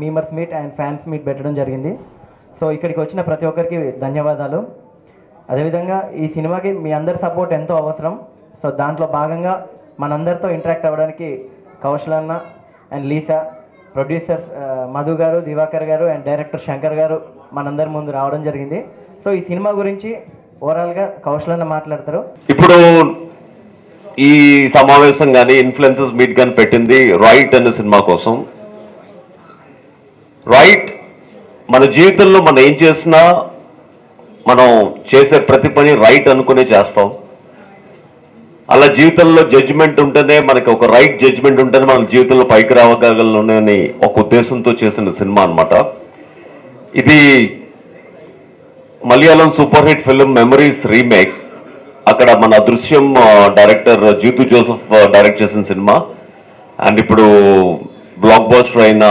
Memers meet and fans meet పెట్టడం జరిగింది. So ఇక్కడికి వచ్చిన ప్రతి ఒక్కరికి ధన్యవాదాలు. అదేవిధంగా ఈ సినిమాకి మీ అందరి సపోర్ట్ ఎంతో అవసరం. సో దాంట్లో భాగంగా మనందరితో ఇంటరాక్ట్ అవ్వడానికి కౌశల్ అన్న అండ్ లీసా, ప్రొడ్యూసర్స్ మధు గారు, దివాకర్ గారు అండ్ డైరెక్టర్ శంకర్ గారు మనందరి ముందు రావడం జరిగింది. సో ఈ సినిమా గురించి ఓవరాల్గా కౌశల్ అన్న మాట్లాడతారు. ఇప్పుడు ఈ సమావేశం కానీ ఇన్ఫ్లుయెన్సర్స్ మీట్ కానీ పెట్టింది రైట్ అనే సినిమా కోసం. రైట్ మన జీవితంలో మనం ఏం చేసినా మనం చేసే ప్రతి పని రైట్ అనుకునే చేస్తాం. అలా జీవితంలో జడ్జిమెంట్ ఉంటేనే మనకి ఒక రైట్ జడ్జిమెంట్ ఉంటేనే మన జీవితంలో పైకి రావగలనని ఒక ఉద్దేశంతో చేసిన సినిమా అన్నమాట. ఇది Malayalam super hit film memories remake. అక్కడ మన దృశ్యం డైరెక్టర్ జీతు జోసెఫ్ డైరెక్ట్ చేసిన సినిమా. అండ్ ఇప్పుడు బ్లాక్ బస్టర్ అయిన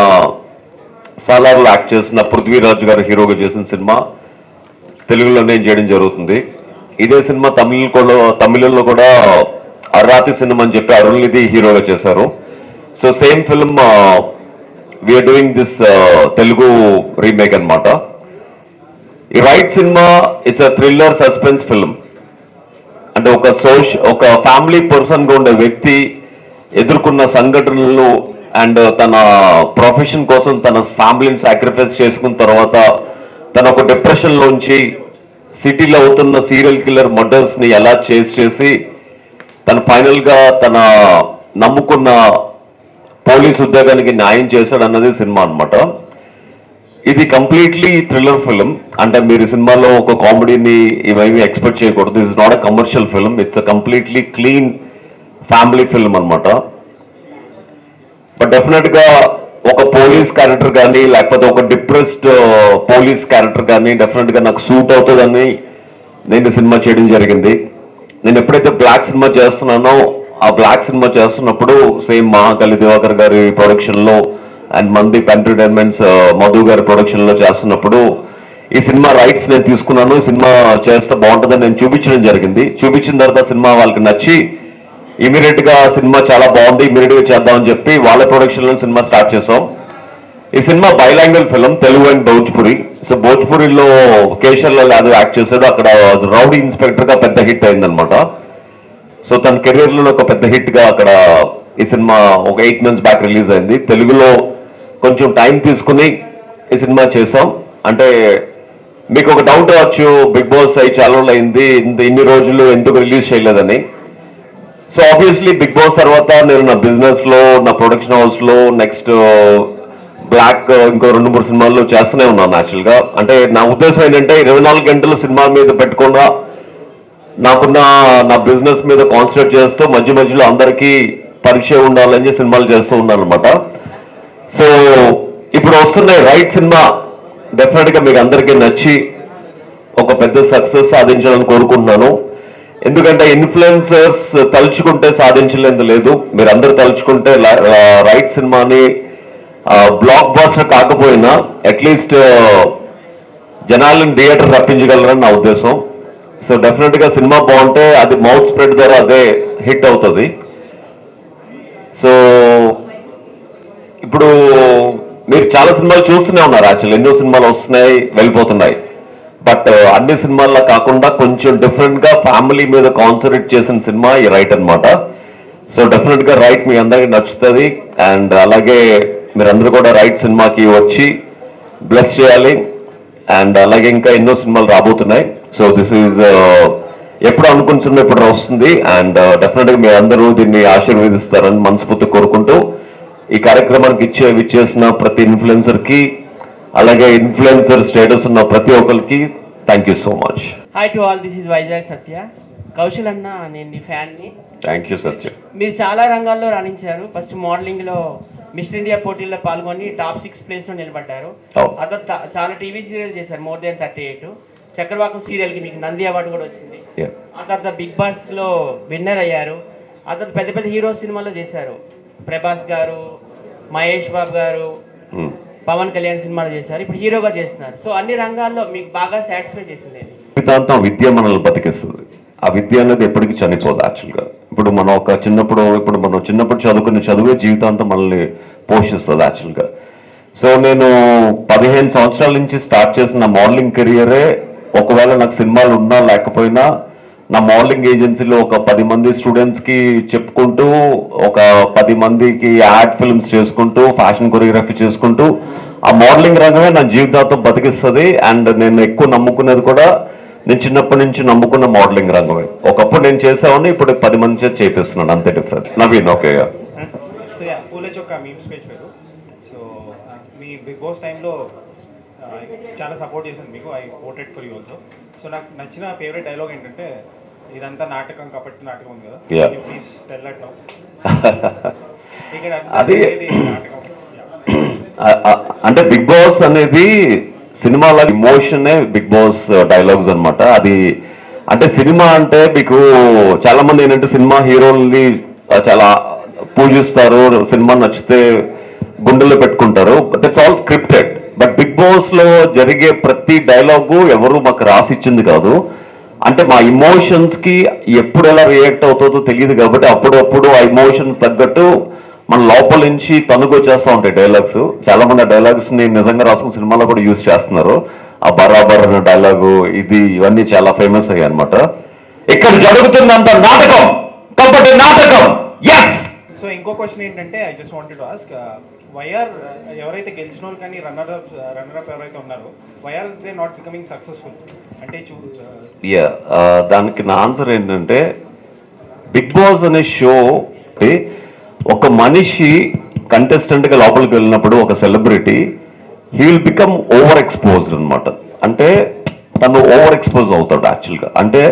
సాలార్లో యాక్ట్ చేసిన పృథ్వీరాజ్ గారు హీరోగా చేసిన సినిమా తెలుగులోనే చేయడం జరుగుతుంది. ఇదే సినిమా తమిళంలో కూడా అరాతి సినిమా అని చెప్పి అరుణ్నిధి హీరోగా చేశారు. So same film we are doing this Telugu remake అనమాట. ఈ రైట్ సినిమా it's a thriller suspense film. అంటే ఒక ఫ్యామిలీ పర్సన్గా ఉండే వ్యక్తి ఎదుర్కొన్న సంఘటనలు అండ్ తన ప్రొఫెషన్ కోసం తన ఫ్యామిలీని సాక్రిఫైస్ చేసుకున్న తర్వాత తన ఒక డిప్రెషన్లోంచి సిటీలో అవుతున్న సీరియల్ కిల్లర్ మర్డర్స్ని ఎలా చేసి తను ఫైనల్గా తన నమ్ముకున్న పోలీస్ ఉద్యోగానికి న్యాయం చేశాడు అన్నది సినిమా అనమాట. ఇది కంప్లీట్లీ థ్రిల్లర్ ఫిల్మ్. అంటే మీరు సినిమాలో ఒక కామెడీని ఇవేమి ఎక్స్పెక్ట్ చేయకూడదు. It's not a commercial film, it's a completely clean family film అనమాట. బట్ డెఫినెట్గా ఒక పోలీస్ క్యారెక్టర్ కానీ లేకపోతే ఒక డిప్రెస్డ్ పోలీస్ క్యారెక్టర్ కానీ డెఫినెట్గా నాకు సూట్ అవుతుందని నేను సినిమా చేయడం జరిగింది. నేను ఎప్పుడైతే బ్లాక్ సినిమా చేస్తున్నానో ఆ బ్లాక్ సినిమా చేస్తున్నప్పుడు సేమ్ మహాకాళి దివాకర్ గారి ప్రొడక్షన్లో అండ్ మందీప్ ఎంటర్టైన్మెంట్స్ మధు గారి ప్రొడక్షన్లో చేస్తున్నప్పుడు ఈ సినిమా రైట్స్ నేను తీసుకున్నాను. సినిమా చేస్తే బాగుంటుందని నేను చూపించడం జరిగింది. చూపించిన తర్వాత సినిమా వాళ్ళకి నచ్చి ఇమీడియట్గా సినిమా చాలా బాగుంది, ఇమీడియట్గా చేద్దామని చెప్పి వాళ్ళ ప్రొడక్షన్లో సినిమా స్టార్ట్ చేసాం. ఈ cinema bilingual film, Telugu and Bhojpuri. So భోజ్పురిలో కేశర్లాల్ యాదవ్ యాక్ట్ చేశాడు. అక్కడ రౌడీ ఇన్స్పెక్టర్గా పెద్ద హిట్ అయిందనమాట. సో తన కెరీర్లో ఒక పెద్ద హిట్గా అక్కడ ఈ సినిమా ఒక 8 months బ్యాక్ రిలీజ్ అయింది. తెలుగులో కొంచెం టైం తీసుకుని ఈ సినిమా చేసాం. అంటే మీకు ఒక డౌట్ రావచ్చు, బిగ్ బాస్ అయి చాలా రోజులు అయింది, ఇన్ని రోజులు ఎందుకు రిలీజ్ చేయలేదని. సో ఆబ్వియస్లీ బిగ్ బాస్ తర్వాత నేను నా బిజినెస్లో, నా ప్రొడక్షన్ హౌస్లో, నెక్స్ట్ బ్లాక్ ఇంకో 2-3 సినిమాల్లో చేస్తూనే ఉన్నాను యాక్చువల్గా. అంటే నా ఉద్దేశం ఏంటంటే 24 గంటలు సినిమా మీద పెట్టకుండా నాకున్న నా బిజినెస్ మీద కాన్సన్ట్రేట్ చేస్తూ మధ్య మధ్యలో అందరికీ పరిచయం ఉండాలని సినిమాలు చేస్తూ ఉన్నాను అనమాట. సో ఇప్పుడు వస్తున్న రైట్ సినిమా డెఫినెట్గా మీకు అందరికీ నచ్చి ఒక పెద్ద సక్సెస్ సాధించాలని కోరుకుంటున్నాను. ఎందుకంటే ఇన్ఫ్లుయెన్సర్స్ తలుచుకుంటే సాధించలేదు లేదు, మీరు అందరూ తలుచుకుంటే రైట్ సినిమాని బ్లాక్ బాస్టర్ కాకపోయినా అట్లీస్ట్ జనాలను థియేటర్ రప్పించగలరని నా ఉద్దేశం. సో డెఫినెట్గా సినిమా బాగుంటే అది మౌత్ స్ప్రెడ్ ద్వారా అదే హిట్ అవుతుంది. సో ఇప్పుడు మీరు చాలా సినిమాలు చూస్తూనే ఉన్నారు యాక్చువల్లీ, ఎన్నో సినిమాలు వస్తున్నాయి వెళ్ళిపోతున్నాయి. బట్ అన్ని సినిమాల్లో కాకుండా కొంచెం డిఫరెంట్గా ఫ్యామిలీ మీద కాన్సన్ట్రేట్ చేసిన సినిమా ఈ రైట్ అనమాట. సో డెఫినెట్గా రైట్ మీ అందరికీ నచ్చుతుంది. అండ్ అలాగే మీరందరూ కూడా రైట్ సినిమాకి వచ్చి బ్లెస్ చేయాలి. అండ్ అలాగే ఇంకా ఎన్నో సినిమాలు రాబోతున్నాయి. సో దిస్ ఈజ్ ఎప్పుడు అనుకున్న సినిమా ఇప్పుడు వస్తుంది. అండ్ డెఫినెట్గా మీరు అందరూ దీన్ని ఆశీర్వదిస్తారని మనస్ఫూర్తి కోరుకుంటూ ఈ కార్యక్రమానికి ఇచ్చేసిన ప్రతి ఇన్ఫ్లుయెన్సర్కి అలాగే ఇన్ఫ్లుయెన్సర్ స్టేటస్ ఉన్న ప్రతి ఒక్కరికి thank you so much. Hi to all, this is Vizag Satya. Kaushal అన్న, నేను నీ ఫ్యాన్ని. థ్యాంక్ యూ సత్య. మీరు చాలా రంగాల్లో రాణించారు. ఫస్ట్ మోడలింగ్లో మిస్టర్ ఇండియా పోటీల్లో పాల్గొని టాప్ 6 ప్లేస్లో నిలబడ్డారు. అక్కడ చాలా టీవీ సీరియల్ చేశారు, మోర్ దెన్ 38. చక్రవాకం సీరియల్కి మీకు నంది అవార్డు కూడా వచ్చింది. ఆ తర్వాత బిగ్ బాస్లో విన్నర్ అయ్యారు. ఆ తర్వాత పెద్ద పెద్ద హీరో సినిమాలో చేశారు. ప్రభాస్ గారు, మహేష్ బాబు గారు, పవన్ కళ్యాణ్ సినిమాలు చేశారు. ఇప్పుడు హీరోగా చేస్తున్నారు. సో అన్ని రంగాల్లో మీకు బాగా సాటిస్ఫై చేసింది జీవితాంతం విద్య మనల్ని బతికిస్తుంది. ఆ విద్య అనేది ఎప్పటికీ చనిపోదు యాక్చువల్గా. ఇప్పుడు మనం చిన్నప్పుడు చదువుకునే చదువే జీవితాంతం మనల్ని పోషిస్తుంది యాక్చువల్గా. సో నేను 15 సంవత్సరాల నుంచి స్టార్ట్ చేసిన మోడలింగ్ కెరియరే ఒకవేళ నాకు సినిమాలు ఉన్నా లేకపోయినా నా మోడలింగ్ ఏజెన్సీలో ఒక 10 మంది స్టూడెంట్స్కి చెప్పుకుంటూ ఒక 10 మందికి యాడ్ ఫిల్మ్స్ చేసుకుంటూ ఫ్యాషన్ కొరియోగ్రఫీ చేసుకుంటూ ఆ మోడలింగ్ రంగమే నా జీవితాంతం బతికిస్తుంది. అండ్ నేను ఎక్కువ నమ్ముకునేది కూడా నేను చిన్నప్పటి నుంచి నమ్ముకున్న మోడలింగ్ రంగమే. ఒకప్పుడు నేను చేసేవాడిని, ఇప్పుడు 10 మంది చేసి చేపిస్తున్నాను, అంతే డిఫరెంట్. నవీన్ ఓకే. సో పూల చొక్క మీమ్స్ పేజ్ పేరు. సో మీ బిగ్ బాస్ టైంలో చాలా సపోర్ట్ చేశాను మీకు. I voted for you also. So నాకు నచ్చిన ఫేవరెట్ డైలాగ్ ఏంటంటే, ఇదంతా నాటకం కాబట్టి నాటకం ఉంది కదా, ప్లీజ్ టెల్ దట్ నౌ. అది అంటే బిగ్ బాస్ అనేది సినిమాల ఇమోషనే బిగ్ బాస్ డైలాగ్స్ అనమాట. అది అంటే సినిమా అంటే మీకు చాలా మంది ఏంటంటే సినిమా హీరోల్ని చాలా పూజిస్తారు, సినిమా నచ్చితే గుండెల్లో పెట్టుకుంటారు. That's all scripted. But Bigg Boss లో జరిగే ప్రతి డైలాగు ఎవరు మాకు రాసిచ్చింది కాదు. అంటే మా ఇమోషన్స్ కి ఎప్పుడు ఎలా రియాక్ట్ అవుతుందో తెలియదు కాబట్టి అప్పుడప్పుడు ఆ ఇమోషన్స్ తగ్గట్టు మన లోపల నుంచి తనుగు వచ్చేస్తూ ఉంటాయి డైలాగ్స్. చాలా మంది ఆ డైలాగ్స్ ని నిజంగా రాసుకున్న సినిమాలో కూడా యూజ్ చేస్తున్నారు. ఆ బరాబర్ అనే డైలాగు ఇవన్నీ చాలా ఫేమస్ అయ్యాయి అనమాట. ఇక్కడ జరుగుతుందంత నాటకం కాబట్టి నాటకం. సో ఇంకో క్వశ్చన్ ఏంటంటే, I just wanted to ask, why are ఎవరైతే గెలిచిన వాళ్ళు కానీ రన్నర్ అప్ ఎవరైతే ఉన్నారో, why are they not becoming successful అంటే దానికి నా ఆన్సర్ ఏంటంటే, బిగ్ బాస్ అనే షో ఒక మనిషి కంటెస్టెంట్ గా లోపలికి వెళ్ళినప్పుడు ఒక celebrity he will become over exposed అనమాట. అంటే తను ఓవర్ ఎక్స్పోజ్ అవుతాడు యాక్చువల్గా. అంటే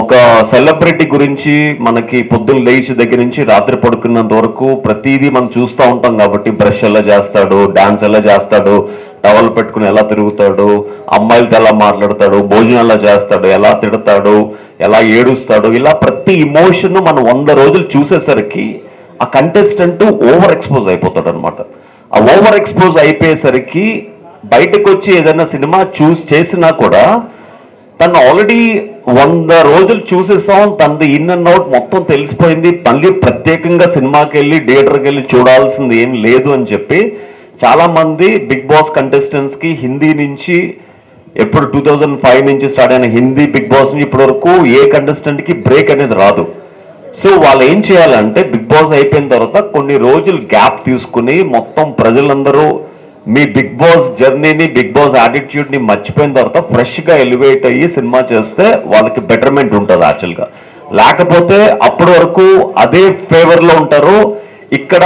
ఒక సెలబ్రిటీ గురించి మనకి పొద్దున్న లేచి దగ్గర నుంచి రాత్రి పడుకున్నంత వరకు ప్రతిదీ మనం చూస్తూ ఉంటాం కాబట్టి, బ్రష్ ఎలా చేస్తాడు, డాన్స్ ఎలా చేస్తాడు, టవల్ పెట్టుకుని ఎలా తిరుగుతాడు, అమ్మాయిలతో ఎలా మాట్లాడతాడు, భోజనం ఎలా చేస్తాడు, ఎలా తిడతాడు, ఎలా ఏడుస్తాడు, ఇలా ప్రతి ఇమోషన్ మనం 100 రోజులు చూసేసరికి ఆ కంటెస్టెంట్ ఓవర్ ఎక్స్పోజ్ అయిపోతాడు అనమాట. ఆ ఓవర్ ఎక్స్పోజ్ అయిపోయేసరికి బయటకు వచ్చి ఏదైనా సినిమా చేసినా కూడా తను ఆల్రెడీ 100 రోజులు చూసేసాం, తనది ఇన్ అండ్ అవుట్ మొత్తం తెలిసిపోయింది, మళ్ళీ ప్రత్యేకంగా సినిమాకి వెళ్ళి థియేటర్కి వెళ్ళి చూడాల్సింది ఏం లేదు అని చెప్పి చాలా మంది బిగ్ బాస్ కంటెస్టెంట్స్ కి హిందీ నుంచి ఎప్పుడు 2005 నుంచి స్టార్ట్ అయిన హిందీ బిగ్ బాస్ నుంచి ఇప్పటి వరకు ఏ కంటెస్టెంట్ కి బ్రేక్ అనేది రాదు. సో వాళ్ళు ఏం చేయాలంటే బిగ్ బాస్ అయిపోయిన తర్వాత కొన్ని రోజులు గ్యాప్ తీసుకుని మొత్తం ప్రజలందరూ మీ బిగ్ బాస్ జర్నీని, బిగ్ బాస్ యాటిట్యూడ్ ని మర్చిపోయిన తర్వాత ఫ్రెష్ గా ఎలివేట్ అయ్యి సినిమా చేస్తే వాళ్ళకి బెటర్మెంట్ ఉంటుంది యాక్చువల్గా. లేకపోతే అప్పటి వరకు అదే ఫేవర్ లో ఉంటారు. ఇక్కడ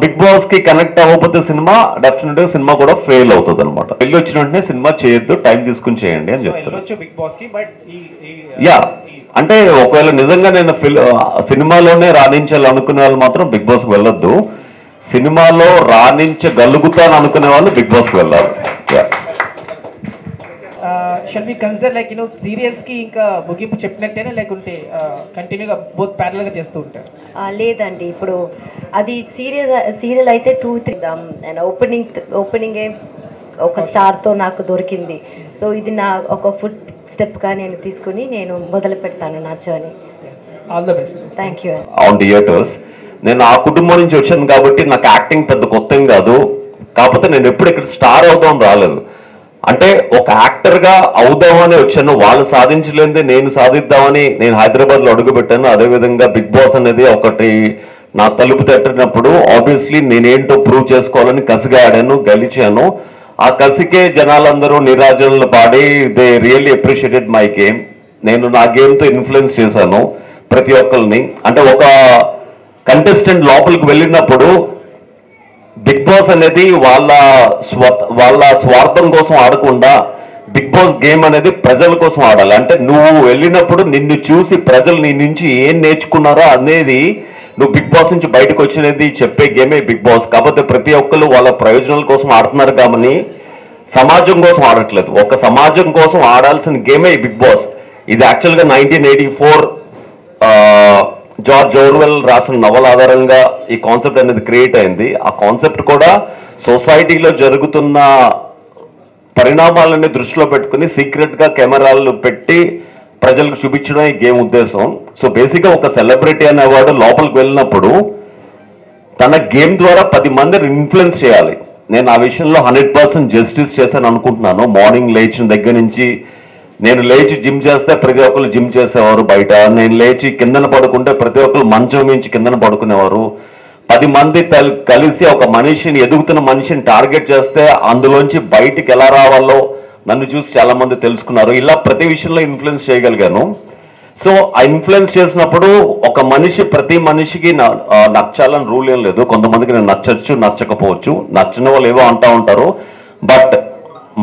బిగ్ బాస్ కి కనెక్ట్ అవ్వకపోతే సినిమా డెఫినెట్ గా సినిమా కూడా ఫెయిల్ అవుతుంది అనమాట. వెళ్ళి వచ్చిన వెంటనే సినిమా చేయొద్దు, టైం తీసుకుని చేయండి అని చెప్తారు. యా, అంటే ఒకవేళ నిజంగా నేను సినిమాలోనే రాణించాలనుకునే వాళ్ళు మాత్రం బిగ్ బాస్కి వెళ్ళొద్దు. సినిమాలో రాణించగలుగుతాను అనుకునే వాళ్ళు బిగ్ బాస్కి వెళ్ళాలి. Shall we consider like serials కి ఇంకా ముగింపు చెప్పినట్టేనా, లేకుంటే కంటిన్యూగా బోత్ ప్యారల్ గా చేస్తూ ఉంటారు? లేదండి, ఇప్పుడు అది సీరియల్ అయితే 2-3 ఓపెనింగే ఒక స్టార్తో నాకు దొరికింది. సో ఇది నా ఒక ఫుడ్ స్టెప్గా నేను తీసుకుని నేను మొదలు పెడతాను నా journey. All the best. Thank you. On theatres నేను ఆ కుటుంబం నుంచి వచ్చాను కాబట్టి నాకు యాక్టింగ్ పెద్ద కొత్త ఏం కాదు. కాకపోతే నేను ఎప్పుడు ఇక్కడ స్టార్ అవుదాం రాలేదు. అంటే ఒక యాక్టర్గా అవుదామని వచ్చాను. వాళ్ళు సాధించలేదే నేను సాధిద్దామని నేను హైదరాబాద్లో అడుగుపెట్టాను. అదేవిధంగా బిగ్ బాస్ అనేది ఒకటి నా తలుపు తట్టినప్పుడు ఆబ్వియస్లీ నేనేంటో ప్రూవ్ చేసుకోవాలని కసిగా ఆడాను, గెలిచాను. ఆ కసికే జనాలందరూ నిరాజనలు పాడి they really appreciated my game. నేను నా గేమ్తో ఇన్ఫ్లుయెన్స్ చేశాను ప్రతి ఒక్కరిని. అంటే ఒక కంటెస్టెంట్ లోపలికి వెళ్ళినప్పుడు బిగ్ బాస్ అనేది వాళ్ళ స్వార్థం కోసం ఆడకుండా బిగ్ బాస్ గేమ్ అనేది ప్రజల కోసం ఆడాలి. అంటే నువ్వు వెళ్ళినప్పుడు నిన్ను చూసి ప్రజలు నీ నుంచి ఏం నేర్చుకున్నారో అనేది నువ్వు బిగ్ బాస్ నుంచి బయటకు వచ్చినది చెప్పే గేమే బిగ్ బాస్. కాకపోతే ప్రతి ఒక్కరు వాళ్ళ ప్రయోజనాల కోసం ఆడుతున్నారు కాబట్టి సమాజం కోసం ఆడట్లేదు. ఒక సమాజం కోసం ఆడాల్సిన గేమే బిగ్ బాస్. ఇది యాక్చువల్గా 1984 జార్జ్ ఓర్వెల్ రాసిన నవల ఆధారంగా ఈ కాన్సెప్ట్ అనేది క్రియేట్ అయింది. ఆ కాన్సెప్ట్ కూడా సొసైటీలో జరుగుతున్న పరిణామాలన్నీ దృష్టిలో పెట్టుకుని సీక్రెట్గా కెమెరాలు పెట్టి ప్రజలకు చూపించడం ఈ గేమ్ ఉద్దేశం. సో బేసిక్గా ఒక సెలబ్రిటీ అనేవాడు లోపలికి వెళ్ళినప్పుడు తన గేమ్ ద్వారా 10 మందిని ఇన్ఫ్లుయెన్స్ చేయాలి. నేను ఆ విషయంలో 100% జస్టిస్ చేశాను అనుకుంటున్నాను. మార్నింగ్ లేచిన దగ్గర నుంచి, నేను లేచి జిమ్ చేస్తే ప్రతి ఒక్కరు జిమ్ చేసేవారు బయట, నేను లేచి కిందన పడుకుంటే ప్రతి ఒక్కరు మంచం మించి కిందన పడుకునేవారు. 10 మంది కలిసి ఒక మనిషిని, ఎదుగుతున్న మనిషిని టార్గెట్ చేస్తే అందులోంచి బయటికి ఎలా రావాలో నన్ను చూసి చాలా మంది తెలుసుకున్నారు. ఇలా ప్రతి విషయంలో ఇన్ఫ్లుయెన్స్ చేయగలిగాను. సో ఆ ఇన్ఫ్లుయెన్స్ చేసినప్పుడు ఒక మనిషి, ప్రతి మనిషికి నచ్చాలని రూల్ ఏం లేదు. కొంతమందికి నేను నచ్చచ్చు, నచ్చకపోవచ్చు. నచ్చిన వాళ్ళు ఏవో అంటూ ఉంటారు. బట్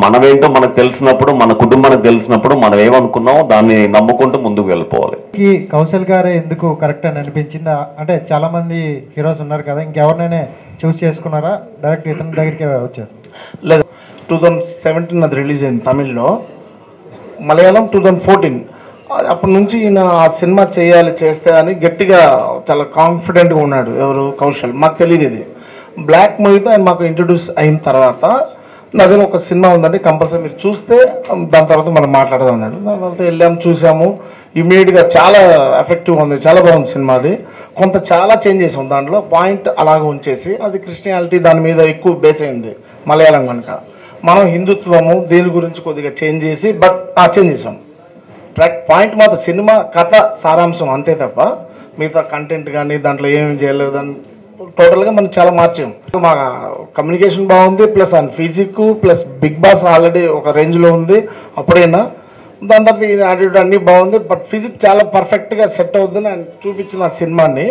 మనమేంటో మనకు తెలిసినప్పుడు, మన కుటుంబానికి తెలిసినప్పుడు మనం ఏమనుకున్నామో దాన్ని నమ్ముకుంటూ ముందుకు వెళ్ళిపోవాలి. ఈ కౌశల్ గారే ఎందుకు కరెక్ట్ అని అనిపించింది? అంటే చాలా మంది హీరోస్ ఉన్నారు కదా, ఇంకెవరినైనా చూస్ చేసుకున్నారా? డైరెక్ట్ ఇతని దగ్గరికి వచ్చారు? లేదు, 2017 అది రిలీజ్ అయింది తమిళ్లో. మలయాళం 2014. అప్పటి నుంచి ఈయన ఆ సినిమా చేస్తే అని గట్టిగా చాలా కాన్ఫిడెంట్గా ఉన్నాడు. ఎవరు? కౌశల్. మాకు తెలియదు ఇది. బ్లాక్ మూవీతో ఆయన మాకు ఇంట్రడ్యూస్ అయిన తర్వాత, నా దగ్గర ఒక సినిమా ఉందండి, కంపల్సరీ మీరు చూస్తే దాని తర్వాత మనం మాట్లాడదాం అన్నాడు. దాని తర్వాత వెళ్ళాము, చూసాము. ఇమీడియట్గా చాలా ఎఫెక్టివ్గా ఉంది, చాలా బాగుంది సినిమా. అది కొంత చాలా చేంజ్ చేసాం దాంట్లో, పాయింట్ అలాగే ఉంచేసి. అది క్రిస్టియానిటీ దాని మీద ఎక్కువ బేస్ అయింది మలయాళం కనుక. మనం హిందుత్వము దీని గురించి కొద్దిగా చేంజ్ చేసి, బట్ చేంజ్ చేసాం. ట్రాక్ పాయింట్ మాత్రం సినిమా కథ సారాంశం అంతే తప్ప మిగతా కంటెంట్ కానీ దాంట్లో ఏమేమి చేయలేదు అని టోటల్గా మనం చాలా మార్చాం. మా కమ్యూనికేషన్ బాగుంది, ప్లస్ ఆయన physique, plus Bigg Boss already ఒక రేంజ్లో ఉంది అప్పుడైనా. దాని తర్వాత యాటిట్యూడ్ అన్నీ బాగుంది, బట్ ఫిజిక్ చాలా పర్ఫెక్ట్గా సెట్ అవుతుందని ఆయన చూపించిన సినిమాని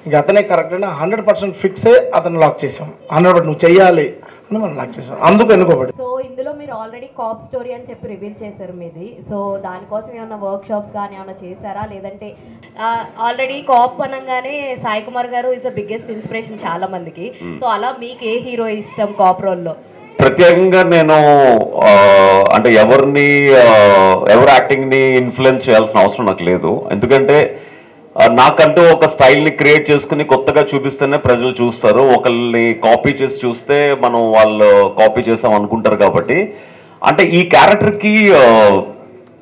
ఇంక అతనే కరెక్ట్ అని 100% ఫిక్స్ అయ్యి అతను లాక్ చేసాం. 100% నువ్వు చెయ్యాలి అని మనం లాక్ చేసాం, అందుకు ఎన్నుకోబడి. సో ఇందులో మీరు ఆల్రెడీ కాప్ స్టోరీ అని చెప్పి రివీల్ చేశారు మీది. సో దానికోసం ఏమైనా వర్క్ షాప్స్ కానీ ఏమైనా చేశారా? లేదంటే ఆల్రెడీ కాప్ అనగానే సాయి కుమార్ గారు ఇస్ ద బిగ్గెస్ట్ ఇన్స్పిరేషన్ చాలా మందికి. సో అలా మీకు ఏ హీరో ఇష్టం కాప్ రోల్లో? ప్రత్యేకంగా నేను అంటే ఎవరి యాక్టింగ్ని ఇన్ఫ్లుయెన్స్ చేయాల్సిన అవసరం నాకు లేదు. ఎందుకంటే నాకంటూ ఒక స్టైల్ని క్రియేట్ చేసుకుని కొత్తగా చూపిస్తేనే ప్రజలు చూస్తారు. ఒకళ్ళని కాపీ చేసి చూస్తే మనం వాళ్ళు కాపీ చేసాం అనుకుంటారు. కాబట్టి అంటే ఈ క్యారెక్టర్కి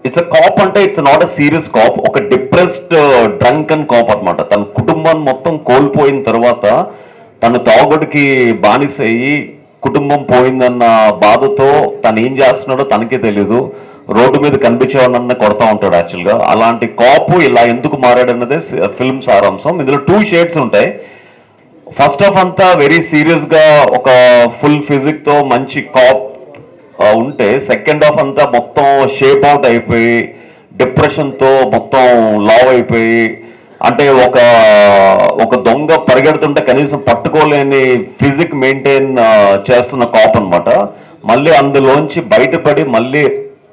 ఇట్స్ అ కాప్ అంటే it's not a serious cop, ఒక డిప్రెస్డ్ డ్రంకన్ కాప్ అనమాట. తన కుటుంబాన్ని మొత్తం కోల్పోయిన తర్వాత తను తాగుడికి బానిస అయ్యి కుటుంబం పోయిందన్న బాధతో తను ఏం చేస్తున్నాడో తనకే తెలీదు. రోడ్డు మీద కనిపించేవాడినన్నా కొడతా ఉంటాడు యాక్చువల్గా. అలాంటి కాపు ఇలా ఎందుకు మారాడన్నదే ఫిల్మ్ సారాంశం. ఇందులో 2 షేడ్స్ ఉంటాయి. ఫస్ట్ హాఫ్ అంతా వెరీ సీరియస్గా ఒక ఫుల్ ఫిజిక్తో మంచి కాప్ ఉంటే, సెకండ్ హాఫ్ అంతా మొత్తం షేప్ అవుట్ అయిపోయి డిప్రెషన్తో మొత్తం లావ్ అయిపోయి, అంటే ఒక దొంగ పరిగెడుతుంటే కనీసం పట్టుకోలేని ఫిజిక్ మెయింటైన్ చేస్తున్న కాప్ అనమాట. మళ్ళీ అందులోంచి బయటపడి మళ్ళీ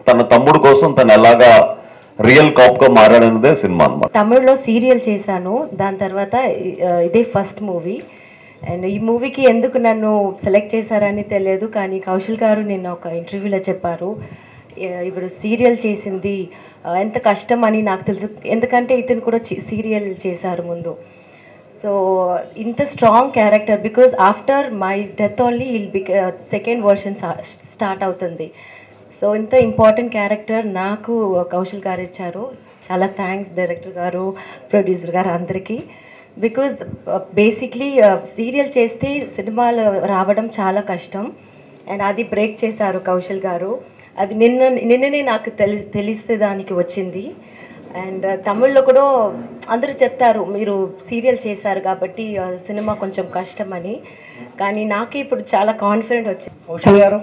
తన తమ్ముడు కోసం తను ఎలాగా రియల్ కాప్గా మారాడన్నదే సినిమా అనమాట. తమిళ్లో సీరియల్ చేశాను, దాని తర్వాత ఇదే ఫస్ట్ మూవీ. అండ్ ఈ మూవీకి ఎందుకు నన్ను సెలెక్ట్ చేశారని తెలియదు, కానీ కౌశల్ గారు నిన్న ఒక ఇంటర్వ్యూలో చెప్పారు, ఇప్పుడు సీరియల్ చేసింది ఎంత కష్టం అని నాకు తెలుసు, ఎందుకంటే ఇతను కూడా సీరియల్ చేశారు ముందు. సో ఇంత strong character, because after my death only second version start అవుతుంది. సో ఇంత ఇంపార్టెంట్ క్యారెక్టర్ నాకు కౌశల్ గారు ఇచ్చారు. చాలా థ్యాంక్స్ డైరెక్టర్ గారు, ప్రొడ్యూసర్ గారు అందరికీ. బికాజ్ బేసిక్లీ సీరియల్ చేస్తే సినిమాలు రావడం చాలా కష్టం, అండ్ అది బ్రేక్ చేశారు కౌశల్ గారు. అది నిన్ననే నాకు తెలిస్తే దానికి వచ్చింది. అండ్ తమిళ్లో కూడా అందరూ చెప్తారు మీరు సీరియల్ చేశారు కాబట్టి సినిమా కొంచెం కష్టమని, కానీ నాకే ఇప్పుడు చాలా కాన్ఫిడెంట్ వచ్చింది. కౌశల్ గారు,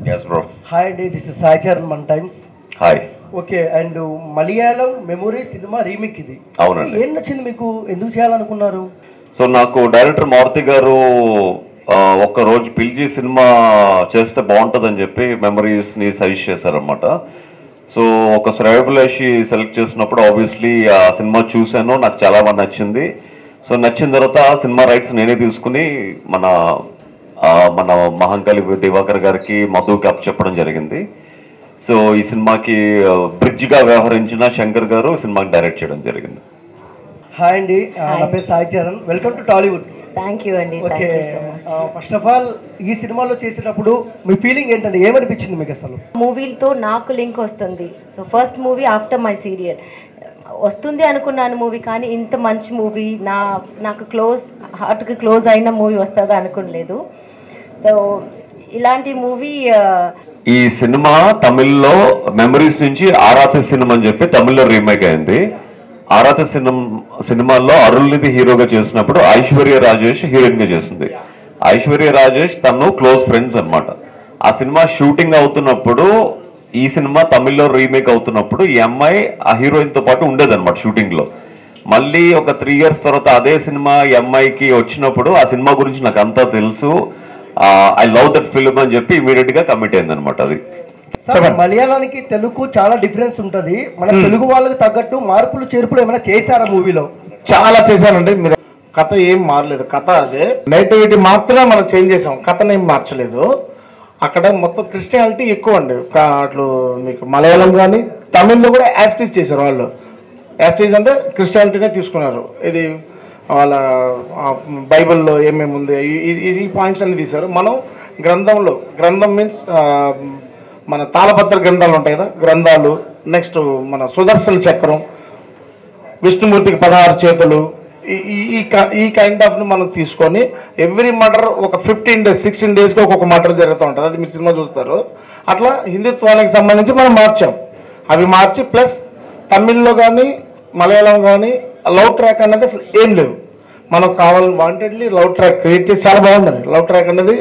yes bro, హాయ్ అండి, this is Sai Charan one times. Hi. Okay, and Malayalam memory cinema remake ఇది. అవునండి. ఏం నచ్చింది మీకు? ఎందుకు చేయాలనుకున్నారు? సో నాకు డైరెక్టర్ మారుతి గారు ఒక్క రోజు పిలిచి సినిమా చేస్తే బాగుంటుందని చెప్పి మెమరీస్ని సజెస్ట్ చేశారనమాట. సో ఒక శ్రేయభిలాషి సెలెక్ట్ చేసినప్పుడు ఆబ్వియస్లీ ఆ సినిమా చూశాను, నాకు చాలా బాగా నచ్చింది. సో నచ్చిన తర్వాత సినిమా రైట్స్ నేనే తీసుకుని మన మహంకాళి దివాకర్ గారికి, మధుకి అప్ చెప్పడం జరిగింది. సో ఈ సినిమాకి బ్రిడ్జ్గా వ్యవహరించిన శంకర్ గారు సినిమాకి డైరెక్ట్ చేయడం జరిగింది. హాయ్ అండి, నా పేరు Sai Charan. Welcome to Tollywood. Thank you అండి. ఓకే, ఫస్ట్ ఆఫ్ ఆల్ ఈ సినిమాలో చేసేటప్పుడు మీ ఫీలింగ్ ఏంటంటే ఏమనిపించింది మీకు అసలు? మూవీలతో నాకు లింక్ వస్తుంది. So first movie after my serial వస్తుంది అనుకున్నాను మూవీ, కానీ ఇంత మంచి మూవీ నాకు హార్ట్కి క్లోజ్ అయిన మూవీ వస్తుందా అనుకోలేదు. సో ఇలాంటి మూవీ ఈ సినిమా తమిళ్లో మెమరీస్ నుంచి ఆరాధ సినిమా అని చెప్పి తమిళ్లో రీమేక్ అయింది. ఆరాధ సినిమాలో అరుణ్నిధి హీరోగా చేసినప్పుడు ఐశ్వర్య రాజేష్ హీరోయిన్ గా చేసింది. ఐశ్వర్య రాజేష్ తను క్లోజ్ ఫ్రెండ్స్ అన్నమాట. ఆ సినిమా షూటింగ్ అవుతున్నప్పుడు ఈ సినిమా తమిళ్లో రీమేక్ అవుతున్నప్పుడు ఈ అమ్మాయి ఆ హీరోయిన్ తో పాటు ఉండేదన్నమాట షూటింగ్ లో. మళ్ళీ ఒక 3 years తర్వాత అదే సినిమా ఈ అమ్మాయికి వచ్చినప్పుడు ఆ సినిమా గురించి నాకు అంతా తెలుసు, ఐ లవ్ దట్ ఫిల్మ్ అని చెప్పి ఇమీడియట్ గా కమిట్ అయింది అనమాట. అది మలయాళానికి తెలుగు చాలా డిఫరెన్స్ ఉంటుంది. మన తెలుగు వాళ్ళకి తగ్గట్టు మార్పులు చేర్పులు ఏమైనా చేశారా మూవీలో? చాలా చేశానండి. మీరు కథ ఏం మారలేదు, కథ అదే, నేటివిటీ మాత్రమే మనం చేంజ్ చేసాం, కథను ఏం మార్చలేదు. అక్కడ మొత్తం క్రిస్టియానిటీ ఎక్కువ అండి. అట్లు మీకు మలయాళం కానీ తమిళ్లో కూడా యాస్టీస్ చేశారు వాళ్ళు. యాస్టీస్ అంటే క్రిస్టియానిటీనే తీసుకున్నారు. ఇది వాళ్ళ బైబిల్లో ఏమేమి ఉంది ఈ పాయింట్స్ అన్ని తీశారు. మనం గ్రంథం మీన్స్ మన తాళపత్ర గ్రంథాలు ఉంటాయి కదా, గ్రంథాలు, నెక్స్ట్ మన సుదర్శన చక్రం, విష్ణుమూర్తికి 16 చేతులు, ఈ కైండ్ ఆఫ్ని మనం తీసుకొని ఎవ్రీ మర్డర్ ఒక 15 days 16 daysకి ఒక్కొక్క మర్డర్ జరుగుతూ ఉంటుంది. అది మీరు సినిమా చూస్తారు. అట్లా హిందుత్వానికి సంబంధించి మనం మార్చాం. అవి మార్చి ప్లస్ తమిళ్లో కానీ మలయాళం కానీ లవ్ ట్రాక్ అనేది అసలు ఏం లేవు. మనకు కావాలని వాంటెడ్లీ లవ్ ట్రాక్ క్రియేట్ చేసి చాలా బాగుందండి. లవ్ ట్రాక్ అనేది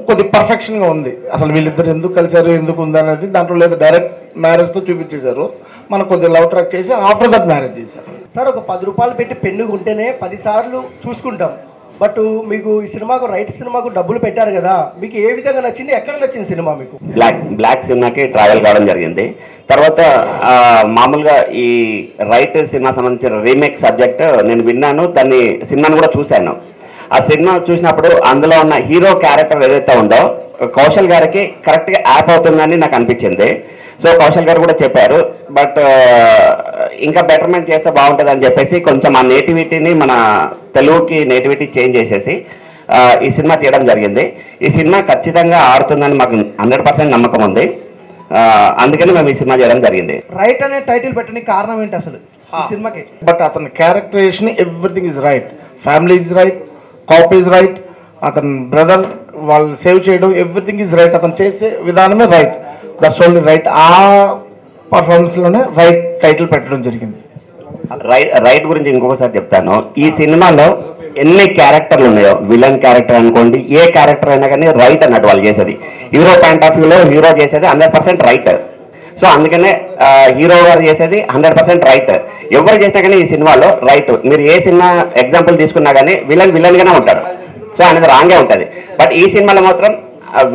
కొద్ది పర్ఫెక్షన్గా ఉంది. అసలు వీళ్ళిద్దరు ఎందుకు కలిసారు, ఎందుకు ఉంది అనేది దాంట్లో లేదు. డైరెక్ట్ మ్యారేజ్తో చూపించేశారు. మనకు కొద్దిగా లవ్ ట్రాక్ చేసి ఆఫ్టర్ దట్ మ్యారేజ్ చేశారు. సార్ ఒక 10 రూపాయలు పెట్టి పెన్ను ఉంటేనే 10 సార్లు చూసుకుంటాం. బట్ మీకు ఈ సినిమాకు సినిమాకు డబ్బులు పెట్టారు కదా, మీకు ఏ విధంగా నచ్చింది, ఎక్కడ నచ్చింది సినిమా మీకు? బ్లాక్ సినిమాకి ట్రావెల్ కావడం జరిగింది. తర్వాత మామూలుగా ఈ రైట్ సినిమా సంబంధించిన రీమేక్ సబ్జెక్ట్ నేను విన్నాను, దాన్ని సినిమాను కూడా చూశాను. ఆ సినిమా చూసినప్పుడు అందులో ఉన్న హీరో క్యారెక్టర్ ఏదైతే ఉందో కౌశల్ గారికి కరెక్ట్గా యాప్ అవుతుందని నాకు అనిపించింది. సో కౌశల్ గారు కూడా చెప్పారు, బట్ ఇంకా బెటర్మెంట్ చేస్తే బాగుంటుంది అని చెప్పేసి కొంచెం ఆ నేటివిటీని మన తెలుగుకి నేటివిటీ చేంజ్ చేసేసి ఈ సినిమా తీయడం జరిగింది. ఈ సినిమా ఖచ్చితంగా ఆడుతుందని మాకు 100% నమ్మకం ఉంది. అందుకని మేము ఈ సినిమా చేయడం జరిగింది. రైట్ అనే టైటిల్ పెట్టడానికి కారణం ఏంటి అసలు ఈ సినిమాకి? బట్ అతని characterization everything is right, family is right, cop is right, అతని బ్రదర్ వాళ్ళు సేవ్ చేయడం ఎవ్రీథింగ్ ఈజ్ రైట్. అతను చేసే విధానమే రైట్, దట్స్ ఓన్లీ రైట్. ఆ పర్ఫార్మెన్స్లోనే రైట్ టైటిల్ పెట్టడం జరిగింది. రైట్ గురించి ఇంకొకసారి చెప్తాను. ఈ సినిమాలో ఎన్ని క్యారెక్టర్లు ఉన్నాయో, విలన్ క్యారెక్టర్ అనుకోండి, ఏ క్యారెక్టర్ అయినా కానీ రైట్ అన్నట్టు వాళ్ళు చేసేది. హీరో పాయింట్ ఆఫ్ వ్యూలో హీరో చేసేది 100% రైట్. సో అందుకనే హీరో గారు చేసేది 100% రైట్. ఎవరు చేసినా కానీ ఈ సినిమాలో రైట్. మీరు ఏ సినిమా ఎగ్జాంపుల్ తీసుకున్నా కానీ విలన్ గానే ఉంటాడు. సో అనేది రాంగే ఉంటుంది. బట్ ఈ సినిమాలో మాత్రం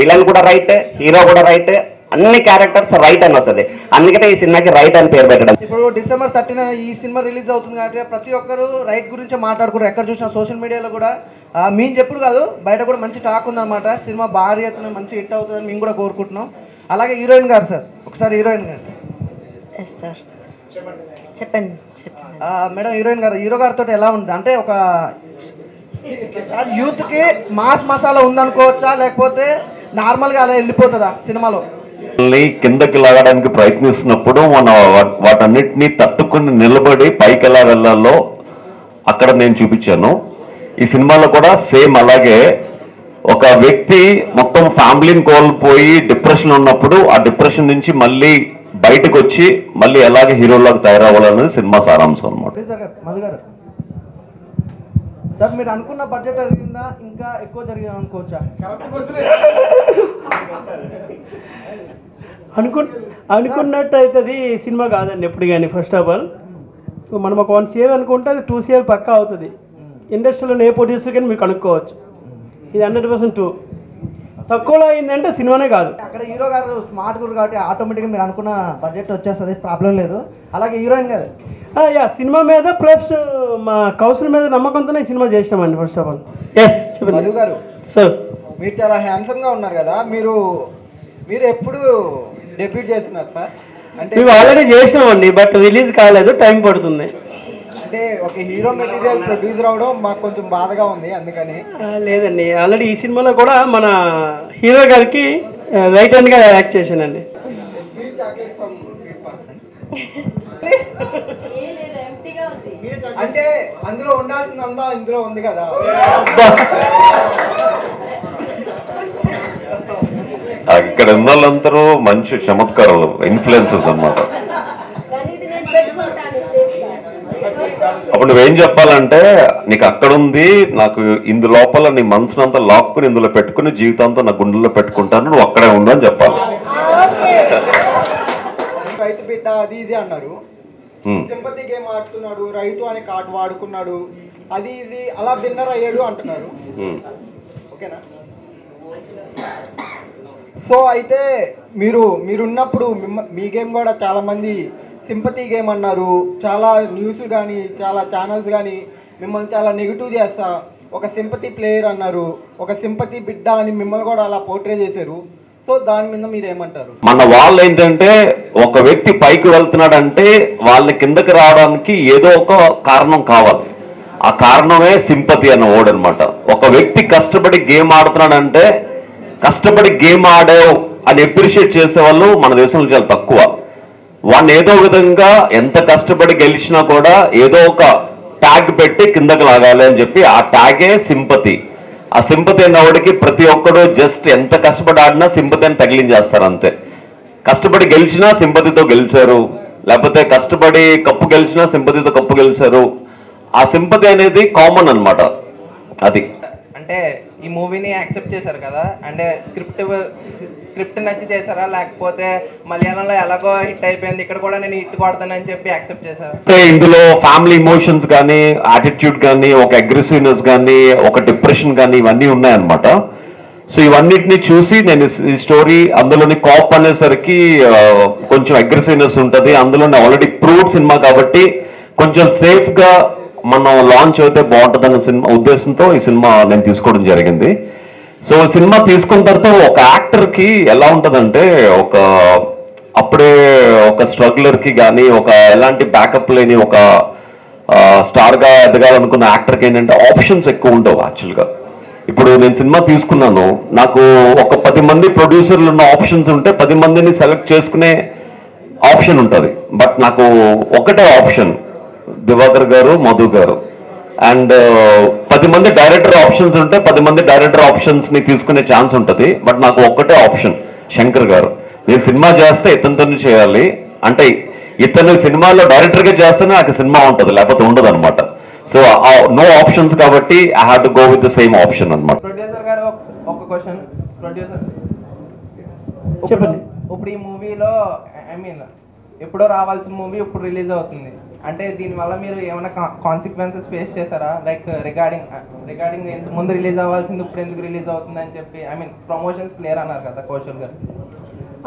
విలన్ కూడా రైట్, హీరో కూడా రైట్, అన్ని క్యారెక్టర్స్ రైట్ అని వస్తుంది. అందుకనే ఈ సినిమాకి రైట్ అని పేరు పెట్టడం. ఇప్పుడు December 13 ఈ సినిమా రిలీజ్ అవుతుంది కాబట్టి ప్రతి ఒక్కరు రైట్ గురించి మాట్లాడుకుంటారు. ఎక్కడ చూసినా సోషల్ మీడియాలో కూడా మేము చెప్పుడు కాదు, బయట కూడా మంచి టాక్ ఉందన్నమాట. సినిమా భారీ ఎత్తున మంచి హిట్ అవుతుందని మేము కూడా కోరుకుంటున్నాం. అలాగే హీరోయిన్ గారు సార్, ఒకసారి హీరోయిన్ గారు చెప్పండి. మేడం హీరోయిన్ గారు, హీరో గారితో ఎలా ఉంది? అంటే ఒక యూత్కి మాస్ మసాలా ఉందనుకోవచ్చా, లేకపోతే నార్మల్గా అలా వెళ్ళిపోతుందా సినిమాలో? కిందకి లాగడానికి ప్రయత్నిస్తున్నప్పుడు మనం వాటన్నిటినీ తట్టుకుని నిలబడి పైకి ఎలా వెళ్ళాలో అక్కడ నేను చూపించాను. ఈ సినిమాలో కూడా సేమ్ అలాగే ఒక వ్యక్తి మొత్తం ఫ్యామిలీని కోల్పోయి డిప్రెషన్ ఉన్నప్పుడు ఆ డిప్రెషన్ నుంచి మళ్ళీ బయటకు వచ్చి మళ్ళీ ఎలాగే హీరోలాగా తయారవ్వాలనేది సినిమా సారాంశం అన్నమాట. సార్ మీరు అనుకున్న బడ్జెట్ జరిగిందా, ఇంకా ఎక్కువ జరిగిందా అనుకోవచ్చా? అనుకున్నట్టు అవుతుంది సినిమా కాదండి ఎప్పుడు కానీ. ఫస్ట్ ఆఫ్ ఆల్ మనం ఒక 1 CR అనుకుంటే అది 2 CR పక్కా అవుతుంది. ఇండస్ట్రీలో ఏ ప్రొడ్యూసర్ కానీ మీరు కనుక్కోవచ్చు. ఇది 100% తక్కువలో అయిందంటే సినిమానే కాదు. అక్కడ హీరో గారు స్మార్ట్ గురు కాబట్టి ఆటోమేటిక్గా మీరు అనుకున్న బడ్జెట్ వచ్చేస్తుంది, ప్రాబ్లం లేదు. అలాగే హీరోయిన్ గారు సినిమా మీద ప్లస్ మా కౌశల్ మీద నమ్మకంతోనే సినిమా చేసినామండి. ఫస్ట్ ఆఫ్ ఆల్ మధు గారు సార్, మీరు చాలా హ్యాండ్సమ్గా ఉన్నారు కదా, మీరు ఎప్పుడు డెబ్యూట్ చేస్తున్నారు సార్? అంటే మేము ఆల్రెడీ చేసినామండి, బట్ రిలీజ్ కాలేదు, టైం పడుతుంది. అంటే ఒక హీరో మెటీరియల్ ప్రొడ్యూసర్ అవడం మాకు కొంచెం బాధగా ఉంది, అందుకని. లేదండి, ఆల్రెడీ ఈ సినిమాలో కూడా మన హీరో గారికి రైట్ హ్యాండ్గా యాక్ట్ చేశానండి. అంటే అందులో ఉండాల్సిన ఇందులో ఉంది కదా. ఇక్కడ ఉన్న వాళ్ళందరూ మంచి చమత్కారాలు, ఇన్ఫ్లుయెన్సెస్ అన్నమాట. అప్పుడు నువ్వేం చెప్పాలంటే, నీకు అక్కడ ఉంది, నాకు ఇందు లోపల నీ మనసునంతా లాక్కుని ఇందులో పెట్టుకుని జీవితాంతో నా గుండెల్లో పెట్టుకుంటాను, నువ్వు అక్కడే ఉండు అని చెప్పాలి. రైతు బిడ్డ అది ఇది అన్నారు. సింపతి గేమ్ ఆడుతున్నాడు, రైతు అనే కార్డు వాడుకున్నాడు, అది ఇది అలా విన్నర్ అయ్యాడు అంటున్నారు. ఓకేనా? సో అయితే మీరున్నప్పుడు మీ గేమ్ కూడా చాలా మంది సింపతి గేమ్ అన్నారు. చాలా న్యూస్ కానీ చాలా ఛానల్స్ కానీ మిమ్మల్ని చాలా నెగిటివ్ చేస్తా, ఒక సింపతి ప్లేయర్ అన్నారు, ఒక సింపతి బిడ్డ అని మిమ్మల్ని కూడా అలా పోర్ట్రే చేశారు. సో దాని మీద మీరు ఏమంటారు? మన వాళ్ళు ఏంటంటే, ఒక వ్యక్తి పైకి వెళ్తున్నాడంటే వాళ్ళని కిందకి రావడానికి ఏదో ఒక కారణం కావాలి. ఆ కారణమే సింపతి అన్న వర్డ్ అనమాట. ఒక వ్యక్తి కష్టపడి గేమ్ ఆడుతున్నాడంటే, కష్టపడి గేమ్ ఆడావు అని అప్రిషియేట్ చేసే వాళ్ళు మన దేశంలో చాలా తక్కువ. వాడిని ఏదో విధంగా ఎంత కష్టపడి గెలిచినా కూడా ఏదో ఒక ట్యాగ్ పెట్టి కిందకి లాగాలి అని చెప్పి, ఆ ట్యాగే సింపతి. ఆ సింపతి అన్నవాడికి ప్రతి ఒక్కడు జస్ట్ ఎంత కష్టపడి ఆడినా సింపతి అని తగిలించేస్తారు అంతే. కష్టపడి గెలిచినా సింపతితో గెలిచారు, లేకపోతే కష్టపడి కప్పు గెలిచినా సింపతితో కప్పు గెలిచారు. ఆ సింపతి అనేది కామన్ అన్నమాట. అది అంటే ఈ మూవీని యాక్సెప్ట్ చేశారు కదా, అంటే స్క్రిప్ట్ నచ్చి చేశారా, లేకపోతే మలయాళంలో ఎలాగో హిట్ అయిపోయింది ఇక్కడ కూడా నేను హిట్ కొడతానని చెప్పి యాక్సెప్ట్ చేశారు? అంటే ఇందులో ఫ్యామిలీ ఇమోషన్స్ కానీ, యాటిట్యూడ్ కానీ, ఒక అగ్రెసివ్నెస్ కానీ, ఒక డిప్రెషన్ కానీ, ఇవన్నీ ఉన్నాయన్నమాట. సో ఇవన్నిటిని చూసి నేను ఈ స్టోరీ, అందులోని కాప్ అనేసరికి కొంచెం అగ్రెసివ్నెస్ ఉంటుంది, అందులోని ఆల్రెడీ ప్రూవ్డ్ సినిమా కాబట్టి కొంచెం సేఫ్గా మనం లాంచ్ అయితే బాగుంటుందన్న సినిమా ఉద్దేశంతో ఈ సినిమా నేను తీసుకోవడం జరిగింది. సో సినిమా తీసుకున్న తర్వాత ఒక యాక్టర్కి ఎలా ఉంటుందంటే, అప్పుడే ఒక స్ట్రగ్లర్కి కానీ, ఒక ఎలాంటి బ్యాకప్ లేని ఒక స్టార్గా ఎదగాలనుకున్న యాక్టర్కి ఏంటంటే ఆప్షన్స్ ఎక్కువ ఉండవు యాక్చువల్గా. ఇప్పుడు నేను సినిమా తీసుకున్నాను, నాకు ఒక 10 మంది ప్రొడ్యూసర్లు ఉన్న ఆప్షన్స్ ఉంటే 10 మందిని సెలెక్ట్ చేసుకునే ఆప్షన్ ఉంటుంది. బట్ నాకు ఒకటే ఆప్షన్, దివాకర్ గారు, మధు గారు. అండ్ 10 మంది డైరెక్టర్ ఆప్షన్స్ ఉంటే 10 మంది డైరెక్టర్ ఆప్షన్స్ని తీసుకునే ఛాన్స్ ఉంటుంది. బట్ నాకు ఒక్కటే ఆప్షన్, శంకర్ గారు. నేను సినిమా చేస్తే ఇతనితోనే చేయాలి, అంటే ఇతను సినిమాలో డైరెక్టర్గా చేస్తేనే నాకు సినిమా ఉంటుంది, లేకపోతే ఉండదు అనమాట. సో నో ఆప్షన్స్ కాబట్టి I have to go with the same option అనమాట. ప్రొడ్యూసర్ గారు ఒక క్వశ్చన్, ప్రొడ్యూసర్ చెప్పండి. ఇప్పుడు ఈ మూవీలో ఐ మీన్ ఎప్పుడో రావాల్సిన మూవీ ఇప్పుడు రిలీజ్ అవుతుంది, అంటే దీనివల్ల మీరు ఏమైనా కాన్సిక్వెన్సెస్ ఫేస్ చేశారా? లైక్ రిగార్డింగ్ ముందు రిలీజ్ అవ్వాల్సింది ఇప్పుడు ఎందుకు రిలీజ్ అవుతుంది అని చెప్పి, ఐ మీన్ ప్రమోషన్స్ క్లియర్ అన్నారు కదా కౌశల్ గారు.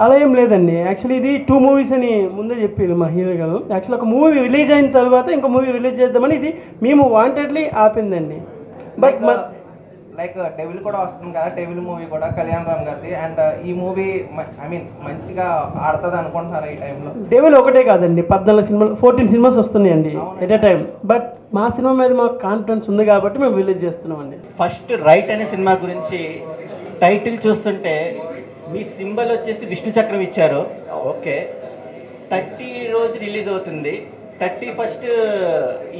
అలా ఏం లేదండి. యాక్చువల్లీ ఇది 2 మూవీస్ అని ముందే చెప్పారు మా హీరో గారు. యాక్చువల్లీ ఒక మూవీ రిలీజ్ అయిన తర్వాత ఇంకో మూవీ రిలీజ్ చేద్దామని ఇది మేము వాంటెడ్లీ ఆపిందండి. బట్ లైక్ డెవిల్ కూడా వస్తుంది కదా, డెవిల్ మూవీ కూడా కళ్యాణ్ రామ్ గారిది, అండ్ ఈ మూవీ ఐ మీన్ మంచిగా ఆడుతుంది అనుకుంటున్నారా ఈ టైంలో? డెవిల్ ఒకటే కాదండి, 14 సినిమాలు 14 సినిమాస్ వస్తున్నాయండి ఎట్ ఏ టైం. బట్ మా సినిమా మీద మాకు కాన్ఫిడెన్స్ ఉంది కాబట్టి మేము రిలీజ్ చేస్తున్నామండి. ఫస్ట్ రైట్ అనే సినిమా గురించి టైటిల్ చూస్తుంటే మీ సింబల్ వచ్చేసి విష్ణు చక్రం ఇచ్చారు. ఓకే, 30 రోజు రిలీజ్ అవుతుంది, 31st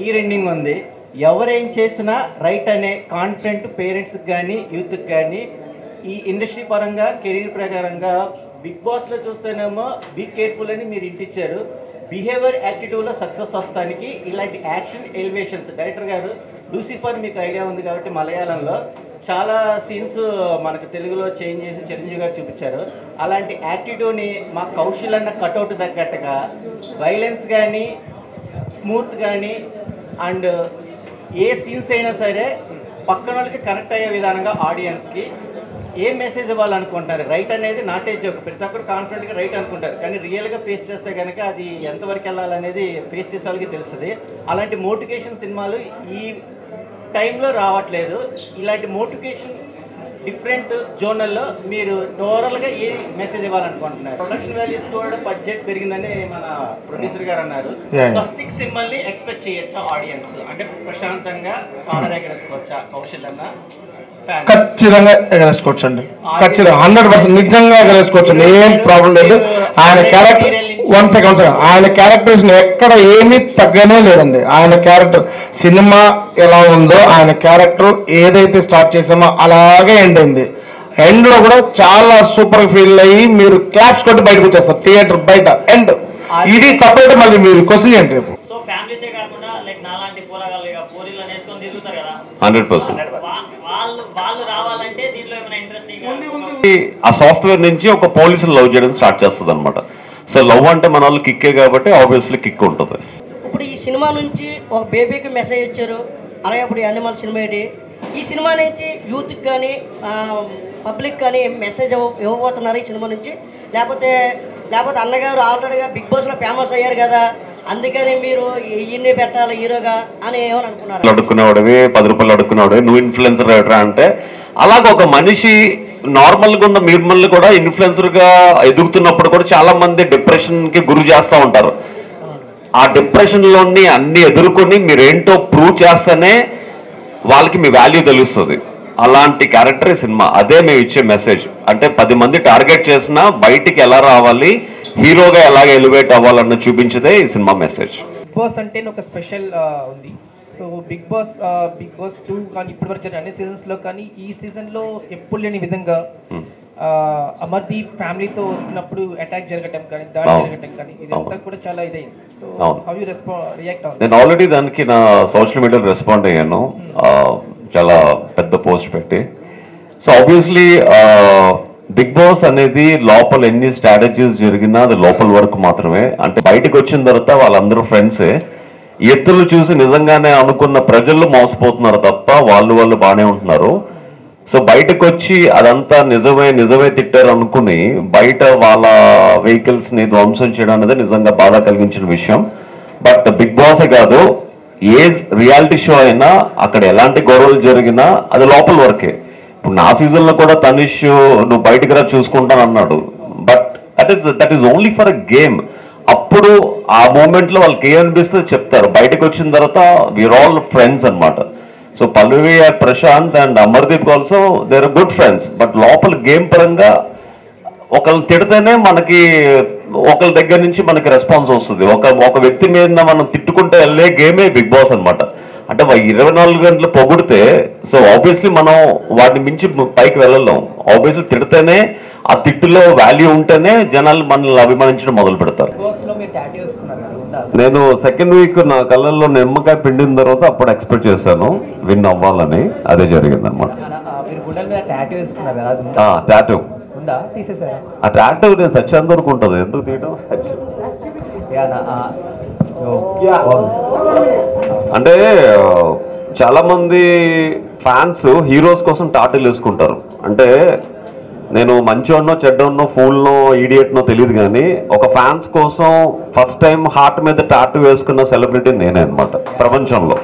ఇయర్ ఎండింగ్ ఉంది. ఎవరేం చేసినా రైట్ అనే కాన్ఫిడెంట్ పేరెంట్స్కి కానీ యూత్కి కానీ ఈ ఇండస్ట్రీ పరంగా కెరీర్ ప్రకారంగా బిగ్ బాస్లో చూస్తేనేమో బీ కేర్ఫుల్ అని మీరు ఇంటిచ్చారు. బిహేవియర్ యాటిట్యూడ్లో సక్సెస్ వస్తానికి ఇలాంటి యాక్షన్ ఎలివేషన్స్ డైరెక్టర్ గారు లూసిఫర్ మీకు ఐడియా ఉంది కాబట్టి మలయాళంలో చాలా సీన్స్ మనకు తెలుగులో చేంజ్ చేసి చిరంజీవి గారు చూపించారు. అలాంటి యాటిట్యూడ్ని మా కౌశల్ అన్న కట్అవుట్ తగ్గట్టుగా వైలెన్స్ కానీ స్మూత్ కానీ అండ్ ఏ సీన్స్ అయినా సరే పక్కన వాళ్ళకి కనెక్ట్ అయ్యే విధానంగా ఆడియన్స్కి ఏం మెసేజ్ ఇవ్వాలనుకుంటారు? రైట్ అనేది నాటే జోక్, ప్రతి ఒక్కరు కాన్ఫిడెంట్గా రైట్ అనుకుంటారు, కానీ రియల్గా ఫేస్ చేస్తే కనుక అది ఎంతవరకు వెళ్ళాలనేది ఫేస్ చేసే వాళ్ళకి తెలుస్తుంది. అలాంటి మోటివేషన్ సినిమాలు ఈ టైంలో రావట్లేదు. ఇలాంటి మోటివేషన్ డిఫరెంట్ జోనల్లో మీరు టోటల్గా ఏ మెసేజ్ ఇవ్వాలనుకుంటున్నారు? ప్రొడక్షన్ వాల్యూస్ కూడా బడ్జెట్ పెరిగిందని మన ప్రొడ్యూసర్ గారు అన్నారు. స్వస్తిక్ సినిమాల్ని ఎక్స్పెక్ట్ చేయొచ్చా ఆడియన్స్? అంటే ప్రశాంతంగా కాలర్ ఎగరేసుకోవచ్చా కౌశల్ అన్న? ఖచ్చితంగా ఎగరేసుకోవచ్చు అండి, ఖచ్చితంగా 100% నిజంగా ఎగరేసుకోవచ్చు, ఏం ప్రాబ్లం లేదు. ఆయన క్యారెక్టర్ వన్ సెకండ్ ఆయన క్యారెక్టర్స్ ఎక్కడ ఏమీ తగ్గనే లేదండి. ఆయన క్యారెక్టర్ సినిమా ఎలా ఉందో ఆయన క్యారెక్టర్ ఏదైతే స్టార్ట్ చేసామో అలాగే ఎండ్ అయింది. ఎండ్లో కూడా చాలా సూపర్ ఫీల్ అయ్యి మీరు క్లాప్స్ కొట్టి బయటకు వచ్చేస్తారు థియేటర్ బయట ఎండ్. ఇది తప్పైతే మళ్ళీ మీరు క్వశ్చన్ ఏంటి రేపు? 100%. ఆ సాఫ్ట్వేర్ నుంచి ఒక పోలీసుని లవ్ చేయడం స్టార్ట్ చేస్తుంది అనమాట. సో లవ్ అంటే మన వాళ్ళు కిక్కే కాబట్టి ఆబ్వియస్లీ కిక్ ఉంటుంది. ఇప్పుడు ఈ సినిమా నుంచి ఒక బేబీకి మెసేజ్ ఇచ్చారు, అలాగే ఇప్పుడు యానిమల్ సినిమా ఏంటి, ఈ సినిమా నుంచి యూత్కి కానీ పబ్లిక్ కానీ మెసేజ్ ఇవ్వబోతున్నారు ఈ సినిమా నుంచి? లేకపోతే అన్నగారు ఆల్రెడీగా బిగ్ బాస్లో ఫేమస్ అయ్యారు కదా, అందుకని మీరు ఈయన్ని పెట్టాలి హీరోగా అని ఏమని అనుకున్నారు? అడుక్కునేవాడివి 10 రూపాయలు అడుక్కునేవాడివి నువ్వు ఇన్ఫ్లుయెన్సర్ రేటరా అంటే, అలాగ ఒక మనిషి నార్మల్గా ఉన్న నిర్మల్ని కూడా ఇన్ఫ్లుయెన్సర్గా ఎదుగుతున్నప్పుడు కూడా చాలా మంది డిప్రెషన్కి గురి చేస్తూ ఉంటారు. ఆ డిప్రెషన్లోని అన్ని ఎదుర్కొని మీరేంటో ప్రూవ్ చేస్తేనే వాళ్ళకి మీ వాల్యూ తెలుస్తుంది. అలాంటి క్యారెక్టర్ ఈ సినిమా. అదే మేము ఇచ్చే మెసేజ్. అంటే 10 మంది టార్గెట్ చేసినా బయటికి ఎలా రావాలి, హీరోగా ఎలాగ ఎలివేట్ అవ్వాలన్న చూపించదే ఈ సినిమా మెసేజ్. బిగ్ బాస్ అంటే ఒక స్పెషల్ ఉంది. సో బిగ్ బాస్ 2 కానీ ఇప్పటివరకు జరిగిన అన్ని సీజన్స్లో కానీ ఈ సీజన్లో ఎప్పుడు లేని విధంగా అమర్దీప్ ఫ్యామిలీతో వస్తున్నప్పుడు అటాక్ జరగటం కానీ దాడి జరగటం కానీ ఇదంతా కూడా చాలా ఇదైంది. సో హౌ యు రియాక్ట్ అవుతుంది? నేను ఆల్రెడీ దానికి నా సోషల్ మీడియాలో రెస్పాండ్ అయ్యాను, చాలా పెద్ద పోస్ట్ పెట్టి. సో ఆబ్వియస్లీ బిగ్ బాస్ అనేది లోపల ఎన్ని స్ట్రాటజీస్ జరిగినా అది లోపల వరకు మాత్రమే. అంటే బయటకు వచ్చిన తర్వాత వాళ్ళందరూ ఫ్రెండ్సే. ఎత్తులు చూసి నిజంగానే అనుకున్న ప్రజలు మోసపోతున్నారు తప్ప వాళ్ళు బాగానే ఉంటున్నారు. సో బయటకు వచ్చి అదంతా నిజమే తిట్టారు అనుకుని బయట వాళ్ళ వెహికల్స్ని ధ్వంసం చేయడం అనేది నిజంగా బాధ కలిగించిన విషయం. బట్ బిగ్ బాసే కాదు, ఏ రియాలిటీ షో అయినా అక్కడ ఎలాంటి గొడవలు జరిగినా అది లోపల వరకే. ఇప్పుడు నా సీజన్లో కూడా తనిష్ నువ్వు బయటకు రా చూసుకుంటాను అన్నాడు. But that is only for a game. అప్పుడు ఆ మూమెంట్లో వాళ్ళకి ఏమనిపిస్తుంది చెప్తారు. బయటకు వచ్చిన తర్వాత వీఆర్ ఆల్ ఫ్రెండ్స్ అనమాట. So Pallavi, Prashanth and Amardeep also they are good friends. But లోపల గేమ్ పరంగా ఒకళ్ళు తిడితేనే మనకి ఒకళ్ళ దగ్గర నుంచి మనకి రెస్పాన్స్ వస్తుంది. ఒక వ్యక్తి మీద మనం తిట్టుకుంటే వెళ్ళే గేమే బిగ్ బాస్ అనమాట. అంటే 24 గంటలు పొగిడితే సో ఆబ్వియస్లీ మనం వాటిని మించి పైకి వెళ్ళలేం. ఆబ్వియస్లీ తిడితేనే ఆ తిట్టులో వాల్యూ ఉంటేనే జనాలు మనల్ని అభిమానించడం మొదలు పెడతారు. నేను సెకండ్ వీక్ నా కళ్ళల్లో నిమ్మకాయ పిండిన తర్వాత అప్పుడు ఎక్స్పెక్ట్ చేశాను విన్ అవ్వాలని. అదే జరిగింది అనమాట. టాటూ ఆ టాటూ నేను సచ్చేంత వరకు ఉంటుంది. ఎందుకు తీయడం అంటే చాలా మంది ఫ్యాన్స్ హీరోస్ కోసం టాటూలు వేసుకుంటారు. అంటే నేను మంచోన్నో చెడ్డోన్నో ఫూల్నో ఈడియట్నో తెలియదు కానీ ఒక ఫ్యాన్స్ కోసం ఫస్ట్ టైం హార్ట్ మీద టాటూ వేసుకున్న సెలబ్రిటీ నేనే అనమాట ప్రపంచంలో.